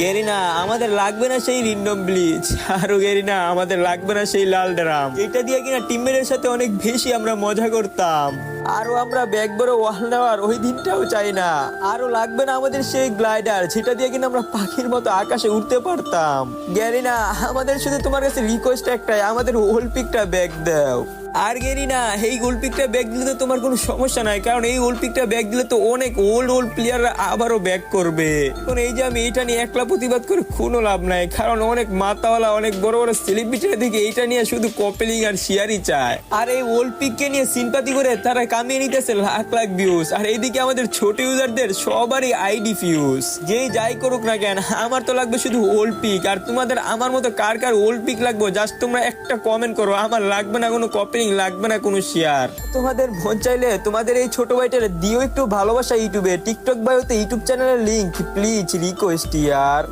Garena আমাদের লাগবে না সেই রিন্ডম ব্লিচ, আরো গেরিনা আমাদের লাগবে না সেই লাল ড্রাম। এটা দিয়ে কিনা টিমমেটের সাথে অনেক বেশি আমরা মজা করতাম। আরো আমরা ব্যাগ বড় ওয়াল নেওয়ার ওই দিনটাও চাই না। আরো লাগবে না আমাদের সেই গ্লাইডার, যেটা দিয়ে কিনা আমরা পাখির মতো আকাশে উঠতে পারতাম। গেরিনা আমাদের শুধু তোমার কাছে রিকোয়েস্ট একটাই, আমাদের ওলপিকটা ব্যাগ দাও। আর গেরিনা এই গোলপিকটা ব্যাগ দিলে তো তোমার কোনো সমস্যা নাই, কারণ এই গোলপিকটা ব্যাগ দিলে তো অনেক ওল্ড প্লেয়াররা আবারও ব্যাক করবে। এখন এই যে আমি এটা নিয়ে একলা প্রতিবাদ করে কোনো লাভ নাই, কারণ অনেক মাতাওয়ালা অনেক বড় বড় সেলিব্রিটিরা দিকে এইটা নিয়ে শুধু কপেলিং আর শেয়ারই চায়। আর এই ওলপিককে নিয়ে সিম্পাতি করে তারা কামিয়ে নিতেছে লাখ লাখ ভিউজ। আর এইদিকে আমাদের ছোট ইউজারদের সবারই আইডি ফিউজ। যেই যাই করুক না কেন, আমার তো লাগবে শুধু ওলপিক। আর তোমাদের আমার মতো কার কার ওলপিক লাগবে জাস্ট তোমরা একটা কমেন্ট করো। আমার লাগবে না কোনো কপেলিং, লাগবে না কোনো শেয়ার। তোমাদের মন চাইলে তোমাদের এই ছোট ভাইটার দিও একটু ভালোবাসা ইউটিউবে, টিকটক বায়োতে ইউটিউব চ্যানেলের লিংক, প্লিজ রিকোয়েস্ট ইয়ার।